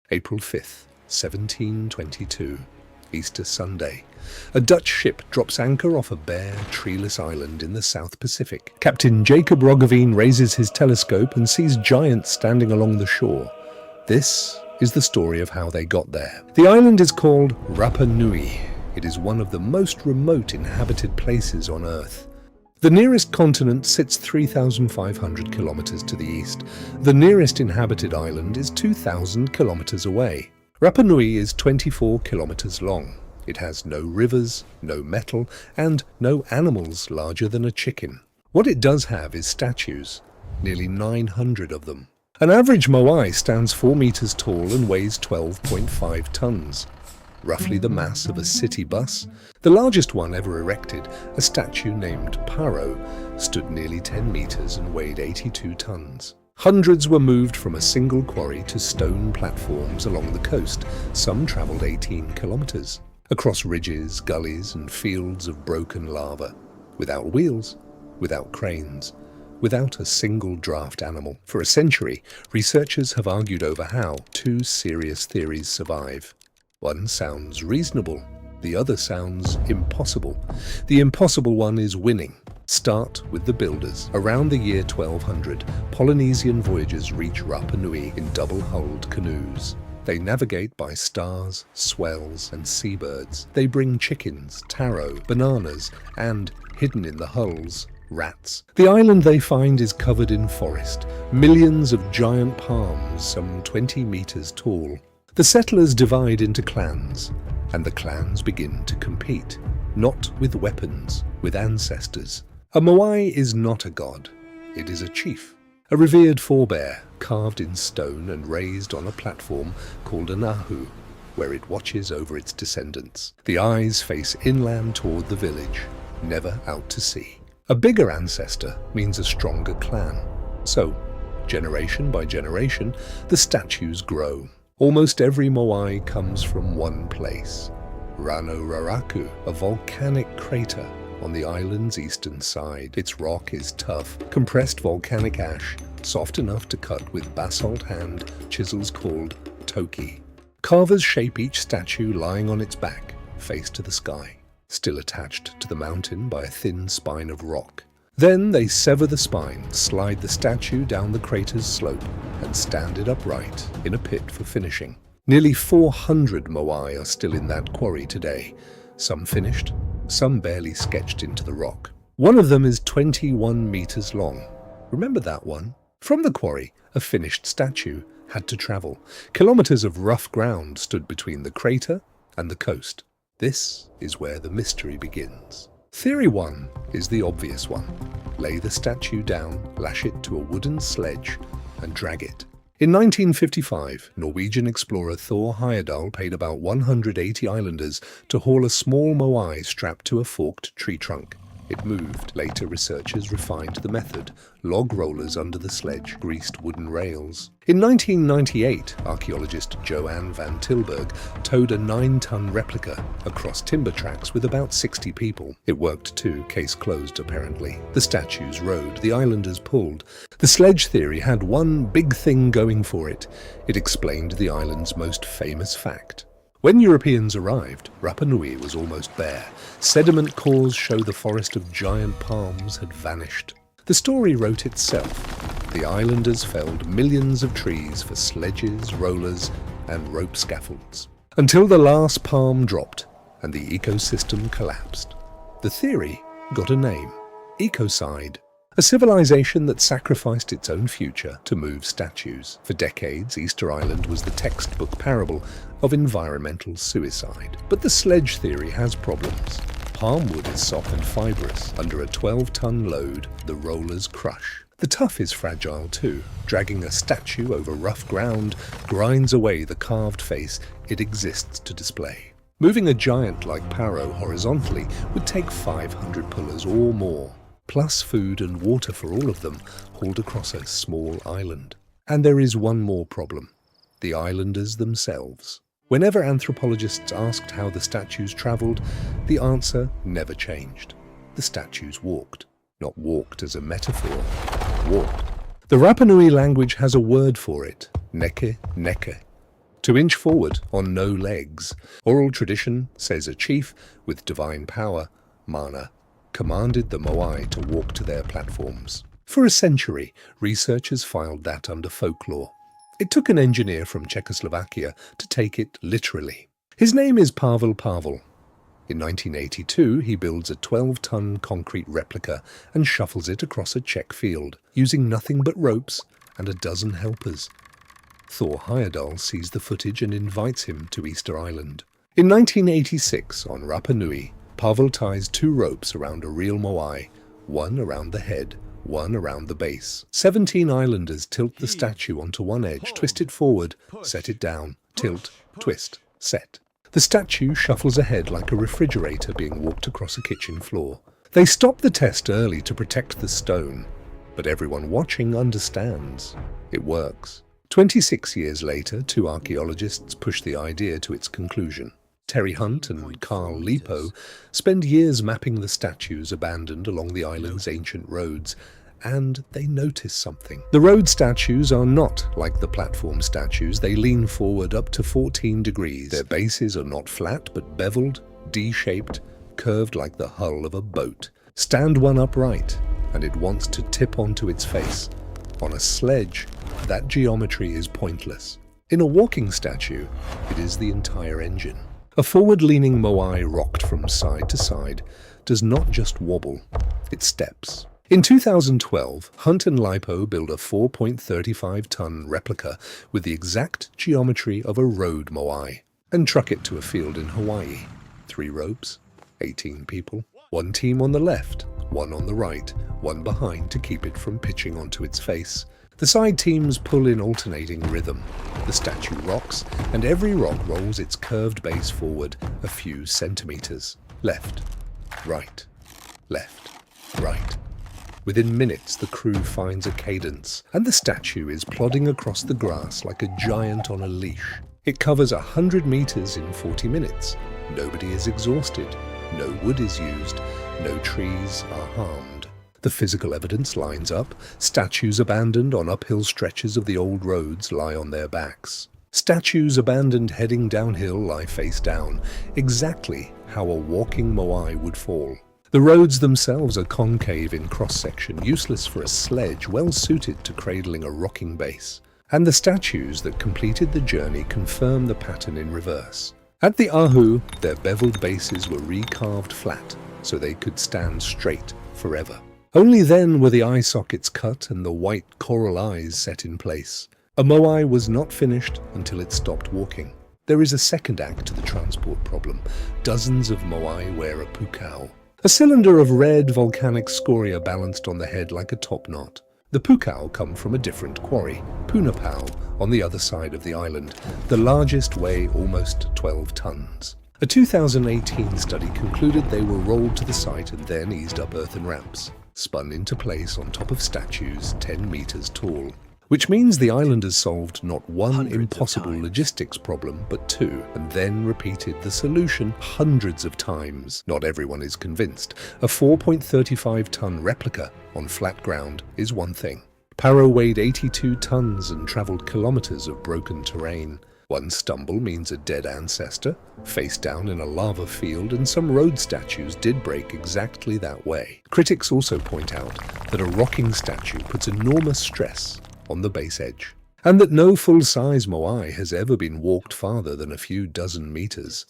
April 5th, 1722, Easter Sunday. A Dutch ship drops anchor off a bare, treeless island in the South Pacific. Captain Jacob Roggeveen raises his telescope and sees giants standing along the shore. This is the story of how they got there. The island is called Rapa Nui. It is one of the most remote inhabited places on Earth. The nearest continent sits 3,500 kilometers to the east. The nearest inhabited island is 2,000 kilometers away. Rapa Nui is 24 kilometers long. It has no rivers, no metal, and no animals larger than a chicken. What it does have is statues, nearly 900 of them. An average moai stands 4 meters tall and weighs 12.5 tons. Roughly the mass of a city bus. The largest one ever erected, a statue named Paro, stood nearly 10 meters and weighed 82 tons. Hundreds were moved from a single quarry to stone platforms along the coast. Some traveled 18 kilometers, across ridges, gullies, and fields of broken lava, without wheels, without cranes, without a single draft animal. For a century, researchers have argued over how 2 serious theories survive. One sounds reasonable, the other sounds impossible. The impossible one is winning. Start with the builders. Around the year 1200, Polynesian voyagers reach Rapa Nui in double-hulled canoes. They navigate by stars, swells, and seabirds. They bring chickens, taro, bananas, and, hidden in the hulls, rats. The island they find is covered in forest, millions of giant palms, some 20 meters tall. The settlers divide into clans, and the clans begin to compete, not with weapons, with ancestors. A moai is not a god, it is a chief, a revered forebear, carved in stone and raised on a platform called an ahu, where it watches over its descendants. The eyes face inland toward the village, never out to sea. A bigger ancestor means a stronger clan. So, generation by generation, the statues grow. Almost every moai comes from one place, Rano Raraku, a volcanic crater on the island's eastern side. Its rock is tough, compressed volcanic ash, soft enough to cut with basalt hand chisels called toki. Carvers shape each statue lying on its back, face to the sky, still attached to the mountain by a thin spine of rock. Then they sever the spine, slide the statue down the crater's slope, and stand it upright in a pit for finishing. Nearly 400 moai are still in that quarry today, some finished, some barely sketched into the rock. One of them is 21 meters long. Remember that one? From the quarry, a finished statue had to travel. Kilometers of rough ground stood between the crater and the coast. This is where the mystery begins. Theory 1 is the obvious one. Lay the statue down, lash it to a wooden sledge, and drag it. In 1955, Norwegian explorer Thor Heyerdahl paid about 180 islanders to haul a small moai strapped to a forked tree trunk. It moved. Later, researchers refined the method. Log rollers under the sledge, greased wooden rails. In 1998, archaeologist Joanne van Tilburg towed a 9-ton replica across timber tracks with about 60 people. It worked too, case closed apparently. The statues rode, the islanders pulled. The sledge theory had one big thing going for it. It explained the island's most famous fact. When Europeans arrived, Rapa Nui was almost bare. Sediment cores show the forest of giant palms had vanished. The story wrote itself. The islanders felled millions of trees for sledges, rollers, and rope scaffolds, until the last palm dropped and the ecosystem collapsed. The theory got a name: ecocide. A civilization that sacrificed its own future to move statues. For decades, Easter Island was the textbook parable of environmental suicide. But the sledge theory has problems. Palm wood is soft and fibrous. Under a 12-ton load, the rollers crush. The tuff is fragile too. Dragging a statue over rough ground grinds away the carved face it exists to display. Moving a giant like Paro horizontally would take 500 pullers or more, plus food and water for all of them, hauled across a small island. And there is one more problem: the islanders themselves. Whenever anthropologists asked how the statues traveled, the answer never changed. The statues walked. Not walked as a metaphor, walked. The Rapa Nui language has a word for it: neke neke. to inch forward on no legs. Oral tradition says a chief with divine power, mana, commanded the moai to walk to their platforms. For a century, researchers filed that under folklore. It took an engineer from Czechoslovakia to take it literally. His name is Pavel Pavel. In 1982, he builds a 12-ton concrete replica and shuffles it across a Czech field, using nothing but ropes and a dozen helpers. Thor Heyerdahl sees the footage and invites him to Easter Island. In 1986, on Rapa Nui, Pavel ties 2 ropes around a real moai, one around the head, one around the base. 17 islanders tilt the statue onto one edge, twist it forward, set it down, tilt, twist, set. The statue shuffles ahead like a refrigerator being walked across a kitchen floor. They stop the test early to protect the stone, but everyone watching understands. It works. 26 years later, 2 archaeologists push the idea to its conclusion. Terry Hunt and Carl Lipo spend years mapping the statues abandoned along the island's ancient roads, and they notice something. The road statues are not like the platform statues. They lean forward up to 14 degrees. Their bases are not flat, but beveled, D-shaped, curved like the hull of a boat. Stand one upright, and it wants to tip onto its face. On a sledge, that geometry is pointless. In a walking statue, it is the entire engine. A forward-leaning moai rocked from side to side does not just wobble, it steps. In 2012, Hunt Lipo built a 4.35-ton replica with the exact geometry of a road moai and truck it to a field in Hawaii. 3 ropes, 18 people, 1 team on the left, 1 on the right, 1 behind to keep it from pitching onto its face. The side teams pull in alternating rhythm. The statue rocks, and every rock rolls its curved base forward a few centimeters. Left, right, left, right. Within minutes, the crew finds a cadence, and the statue is plodding across the grass like a giant on a leash. It covers 100 meters in 40 minutes. Nobody is exhausted. No wood is used. No trees are harmed. The physical evidence lines up. Statues abandoned on uphill stretches of the old roads lie on their backs. Statues abandoned heading downhill lie face down, exactly how a walking moai would fall. The roads themselves are concave in cross-section, useless for a sledge, well suited to cradling a rocking base. And the statues that completed the journey confirm the pattern in reverse. At the Ahu, their beveled bases were recarved flat, so they could stand straight forever. Only then were the eye sockets cut and the white coral eyes set in place. A moai was not finished until it stopped walking. There is a second act to the transport problem. Dozens of moai wear a pukao, a cylinder of red volcanic scoria balanced on the head like a top knot. The pukao come from a different quarry, Punapau, on the other side of the island. The largest weigh almost 12 tons. A 2018 study concluded they were rolled to the site and then eased up earthen ramps, spun into place on top of statues 10 meters tall. Which means the islanders solved not one impossible logistics problem, but 2, and then repeated the solution hundreds of times. Not everyone is convinced. A 4.35-ton replica on flat ground is one thing. Paro weighed 82 tons and traveled kilometers of broken terrain. One stumble means a dead ancestor, face down in a lava field, and some road statues did break exactly that way. Critics also point out that a rocking statue puts enormous stress on the base edge, and that no full-size moai has ever been walked farther than a few dozen meters.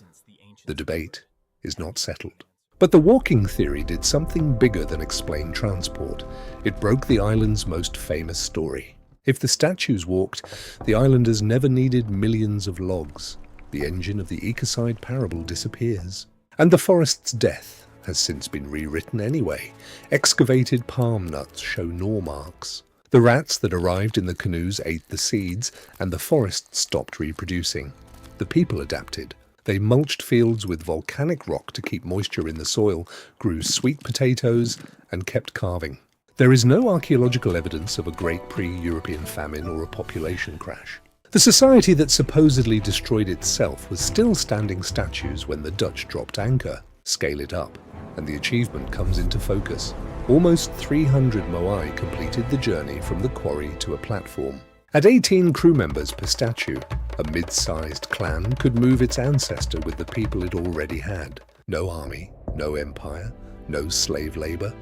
The debate is not settled. But the walking theory did something bigger than explain transport. It broke the island's most famous story. If the statues walked, the islanders never needed millions of logs. The engine of the ecocide parable disappears. And the forest's death has since been rewritten anyway. Excavated palm nuts show gnaw marks. The rats that arrived in the canoes ate the seeds, and the forest stopped reproducing. The people adapted. They mulched fields with volcanic rock to keep moisture in the soil, grew sweet potatoes, and kept carving. There is no archaeological evidence of a great pre-European famine or a population crash. The society that supposedly destroyed itself was still standing statues when the Dutch dropped anchor. Scale it up, and the achievement comes into focus. Almost 300 moai completed the journey from the quarry to a platform. At 18 crew members per statue, a mid-sized clan could move its ancestor with the people it already had. No army, no empire, no slave labor.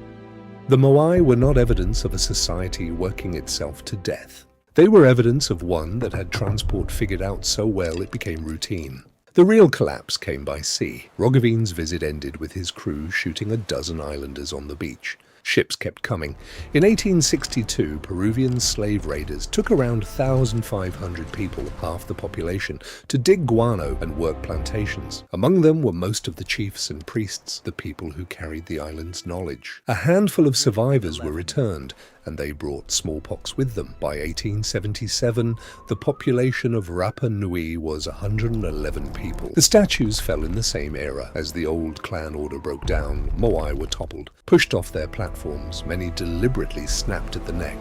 The moai were not evidence of a society working itself to death. They were evidence of one that had transport figured out so well it became routine. The real collapse came by sea. Roggeveen's visit ended with his crew shooting a dozen islanders on the beach. Ships kept coming. In 1862, Peruvian slave raiders took around 1,500 people, half the population, to dig guano and work plantations. Among them were most of the chiefs and priests, the people who carried the island's knowledge. A handful of survivors were returned, and they brought smallpox with them. By 1877, the population of Rapa Nui was 111 people. The statues fell in the same era. As the old clan order broke down, moai were toppled. Pushed off their platforms, many deliberately snapped at the neck.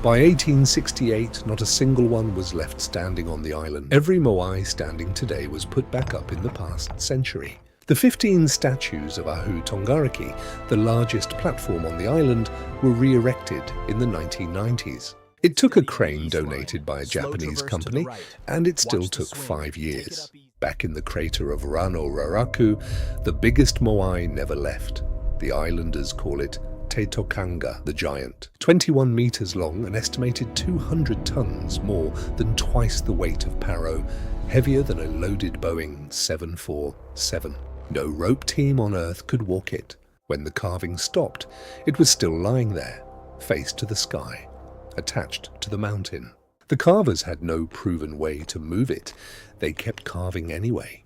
By 1868, not a single one was left standing on the island. Every moai standing today was put back up in the past century. The 15 statues of Ahu Tongariki, the largest platform on the island, were re-erected in the 1990s. It took a crane donated by a Japanese company, and it still took 5 years. Back in the crater of Rano Raraku, the biggest moai never left. The islanders call it Te Tokanga, the giant. 21 meters long, an estimated 200 tons, more than twice the weight of Paro, heavier than a loaded Boeing 747. No rope team on Earth could walk it. When the carving stopped, it was still lying there, face to the sky, attached to the mountain. The carvers had no proven way to move it. They kept carving anyway.